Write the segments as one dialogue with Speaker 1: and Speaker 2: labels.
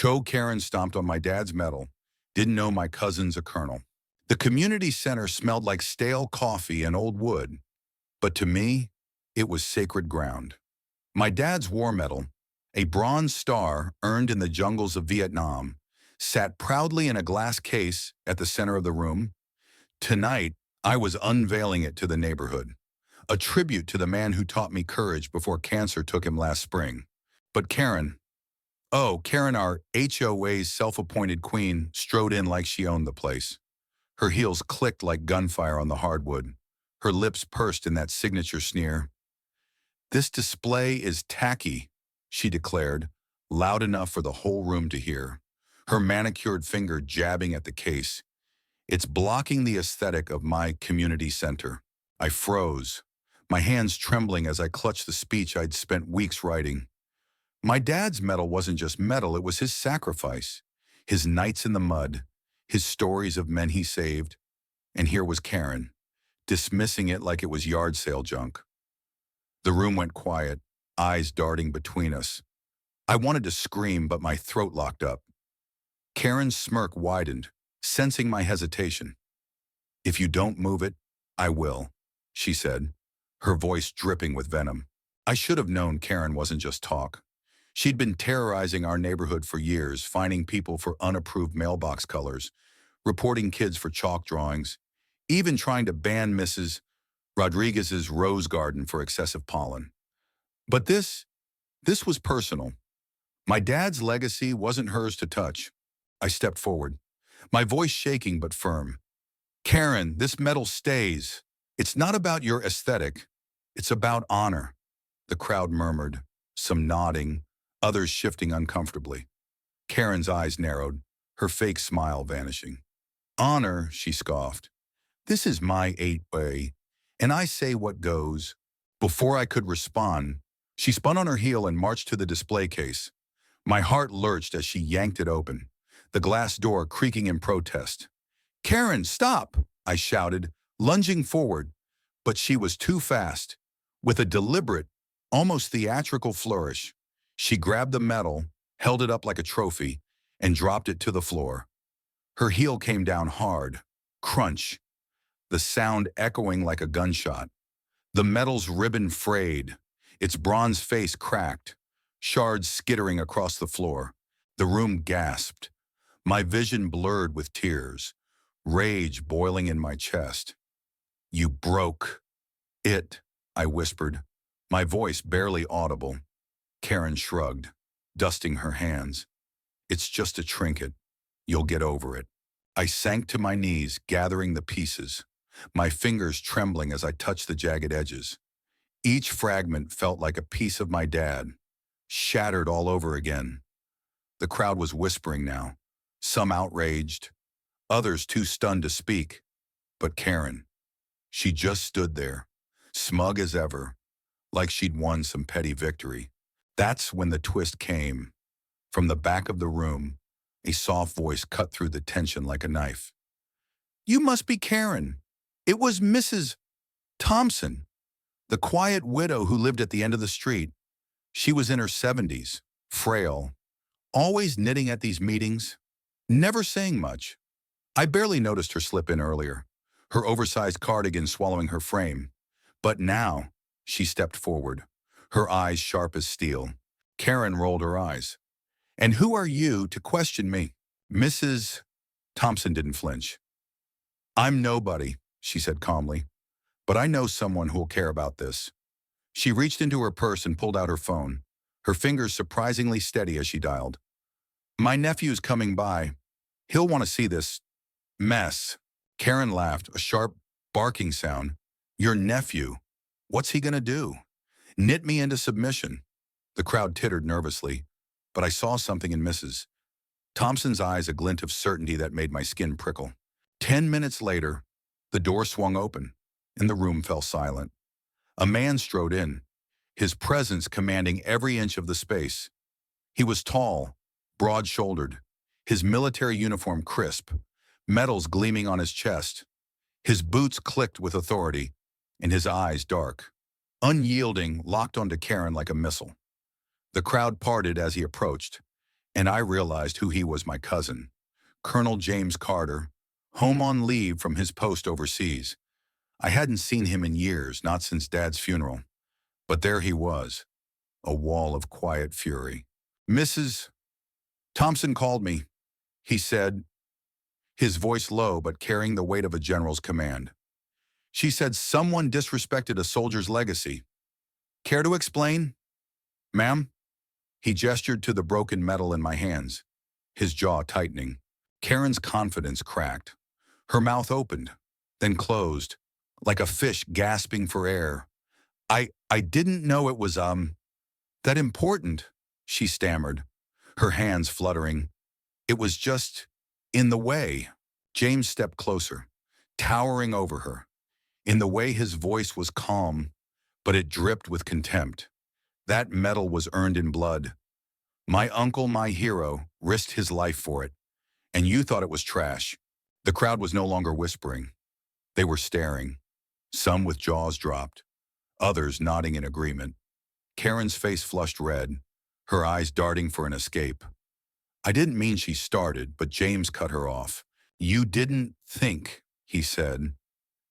Speaker 1: Cho Karen stomped on my dad's metal, didn't know my cousin's a colonel. The community center smelled like stale coffee and old wood, but to me, it was sacred ground. My dad's war medal, a bronze star earned in the jungles of Vietnam, sat proudly in a glass case at the center of the room. Tonight, I was unveiling it to the neighborhood, a tribute to the man who taught me courage before cancer took him last spring. But Karen, our HOA's self-appointed queen, strode in like she owned the place. Her heels clicked like gunfire on the hardwood. Her lips pursed in that signature sneer. "This display is tacky," she declared, loud enough for the whole room to hear, her manicured finger jabbing at the case. "It's blocking the aesthetic of my community center." I froze, my hands trembling as I clutched the speech I'd spent weeks writing. My dad's medal wasn't just metal, it was his sacrifice, his nights in the mud, his stories of men he saved. And here was Karen, dismissing it like it was yard sale junk. The room went quiet, eyes darting between us. I wanted to scream, but my throat locked up. Karen's smirk widened, sensing my hesitation. "If you don't move it, I will," she said, her voice dripping with venom. I should have known Karen wasn't just talk. She'd been terrorizing our neighborhood for years, fining people for unapproved mailbox colors, reporting kids for chalk drawings, even trying to ban Mrs. Rodriguez's rose garden for excessive pollen. But this was personal. My dad's legacy wasn't hers to touch. I stepped forward, my voice shaking but firm. "Karen, this medal stays. It's not about your aesthetic. It's about honor." The crowd murmured, some nodding, others shifting uncomfortably. Karen's eyes narrowed, her fake smile vanishing. "Honor," she scoffed. "This is my 8-way, and I say what goes." Before I could respond, she spun on her heel and marched to the display case. My heart lurched as she yanked it open, the glass door creaking in protest. "Karen, stop!" I shouted, lunging forward, but she was too fast. With a deliberate, almost theatrical flourish, she grabbed the medal, held it up like a trophy, and dropped it to the floor. Her heel came down hard, crunch, the sound echoing like a gunshot. The medal's ribbon frayed, its bronze face cracked, shards skittering across the floor. The room gasped, my vision blurred with tears, rage boiling in my chest. "You broke it," I whispered, my voice barely audible. Karen shrugged, dusting her hands. "It's just a trinket. You'll get over it." I sank to my knees, gathering the pieces, my fingers trembling as I touched the jagged edges. Each fragment felt like a piece of my dad, shattered all over again. The crowd was whispering now, some outraged, others too stunned to speak. But Karen, she just stood there, smug as ever, like she'd won some petty victory. That's when the twist came. From the back of the room, a soft voice cut through the tension like a knife. "You must be Karen. It was Mrs. Thompson, the quiet widow who lived at the end of the street. She was in her 70s, frail, always knitting at these meetings, never saying much. I barely noticed her slip in earlier, her oversized cardigan swallowing her frame. But now, she stepped forward, her eyes sharp as steel. Karen rolled her eyes. "And who are you to question me?" Mrs. Thompson didn't flinch. "I'm nobody," she said calmly, "but I know someone who'll care about this." She reached into her purse and pulled out her phone, her fingers surprisingly steady as she dialed. "My nephew's coming by. He'll want to see this mess." Karen laughed, a sharp, barking sound. "Your nephew? What's he gonna do? Knit me into submission?" The crowd tittered nervously, but I saw something in Mrs. Thompson's eyes, a glint of certainty that made my skin prickle. 10 minutes later, the door swung open, and the room fell silent. A man strode in, his presence commanding every inch of the space. He was tall, broad-shouldered, his military uniform crisp, medals gleaming on his chest. His boots clicked with authority, and his eyes dark, unyielding, locked onto Karen like a missile. The crowd parted as he approached, And I realized who he was: my cousin, Colonel James Carter, home on leave from his post overseas. I hadn't seen him in years, not since Dad's funeral. But there he was, a wall of quiet fury. "Mrs. Thompson called me," he said, his voice low but carrying the weight of a general's command. "She said someone disrespected a soldier's legacy. Care to explain?" "Ma'am?" He gestured to the broken metal in my hands, his jaw tightening. Karen's confidence cracked. Her mouth opened, then closed, like a fish gasping for air. I didn't know it was, that important," she stammered, her hands fluttering. "It was just in the way." James stepped closer, towering over her. In the way, his voice was calm, but it dripped with contempt. "That medal was earned in blood. My uncle, my hero, risked his life for it, and you thought it was trash." The crowd was no longer whispering. They were staring, some with jaws dropped, others nodding in agreement. Karen's face flushed red, her eyes darting for an escape. "I didn't mean," she started, but James cut her off. "You didn't think," he said,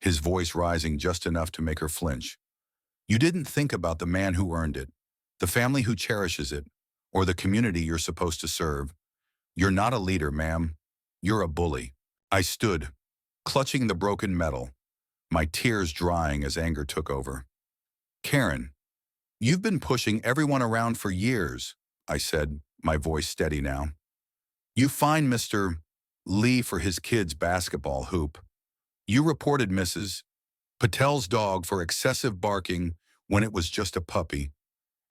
Speaker 1: his voice rising just enough to make her flinch. "You didn't think about the man who earned it, the family who cherishes it, or the community you're supposed to serve. You're not a leader, ma'am. You're a bully." I stood, clutching the broken metal, my tears drying as anger took over. "Karen, you've been pushing everyone around for years," I said, my voice steady now. "You fined Mr. Lee for his kid's basketball hoop. You reported Mrs. Patel's dog for excessive barking when it was just a puppy.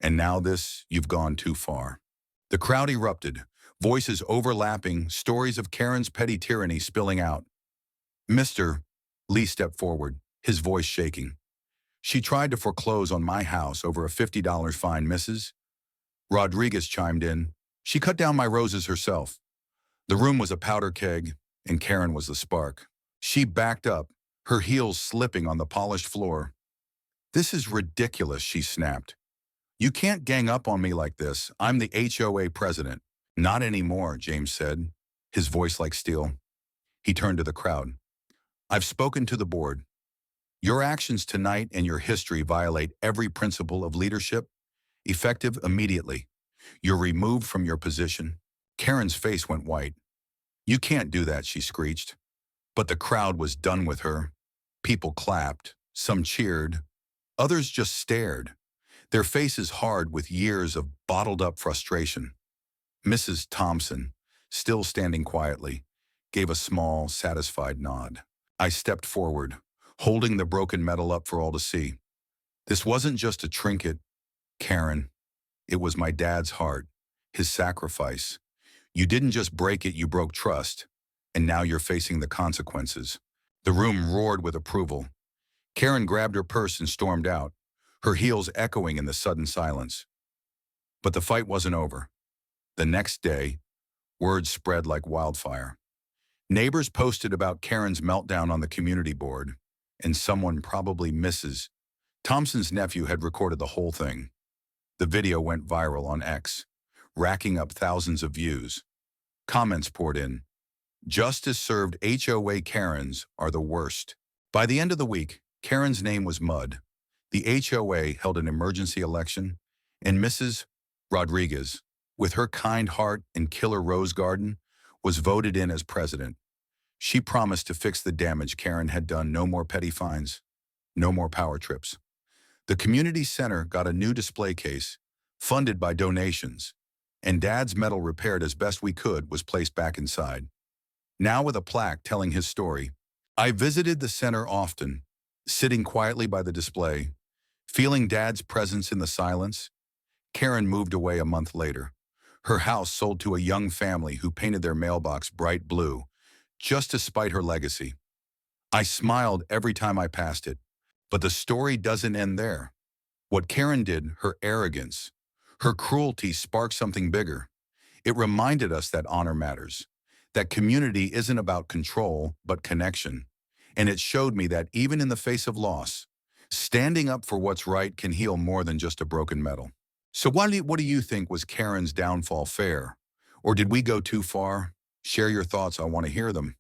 Speaker 1: And now this, you've gone too far." The crowd erupted, voices overlapping, stories of Karen's petty tyranny spilling out. "Mr. Lee stepped forward, his voice shaking. She tried to foreclose on my house over a $50 fine, Mrs. Rodriguez chimed in. She cut down my roses herself. The room was a powder keg, and Karen was the spark. She backed up, her heels slipping on the polished floor. "This is ridiculous," she snapped. "You can't gang up on me like this. I'm the HOA president." "Not anymore," James said, his voice like steel. He turned to the crowd. "I've spoken to the board. Your actions tonight and your history violate every principle of leadership, effective immediately. You're removed from your position." Karen's face went white. "You can't do that," she screeched. But the crowd was done with her. People clapped, some cheered, others just stared, their faces hard with years of bottled-up frustration. Mrs. Thompson, still standing quietly, gave a small, satisfied nod. I stepped forward, holding the broken metal up for all to see. "This wasn't just a trinket, Karen. It was my dad's heart, his sacrifice. You didn't just break it, you broke trust, and now you're facing the consequences." The room roared with approval. Karen grabbed her purse and stormed out, her heels echoing in the sudden silence. But the fight wasn't over. The next day, word spread like wildfire. Neighbors posted about Karen's meltdown on the community board, and someone, probably Mrs. Thompson's nephew, had recorded the whole thing. The video went viral on X, racking up thousands of views. Comments poured in. "Justice served. HOA Karens are the worst." By the end of the week, Karen's name was mud. The HOA held an emergency election, and Mrs. Rodriguez, with her kind heart and killer rose garden, was voted in as president. She promised to fix the damage Karen had done. No more petty fines, no more power trips. The community center got a new display case, funded by donations, and Dad's medal, repaired as best we could, was placed back inside. Now with a plaque telling his story. I visited the center often, sitting quietly by the display, feeling Dad's presence in the silence. Karen moved away a month later. Her house sold to a young family who painted their mailbox bright blue, just to spite her legacy. I smiled every time I passed it, but the story doesn't end there. What Karen did, her arrogance, her cruelty, sparked something bigger. It reminded us that honor matters, that community isn't about control, but connection. And it showed me that even in the face of loss, standing up for what's right can heal more than just a broken medal. So what do you think? Was Karen's downfall fair? Or did we go too far? Share your thoughts. I want to hear them.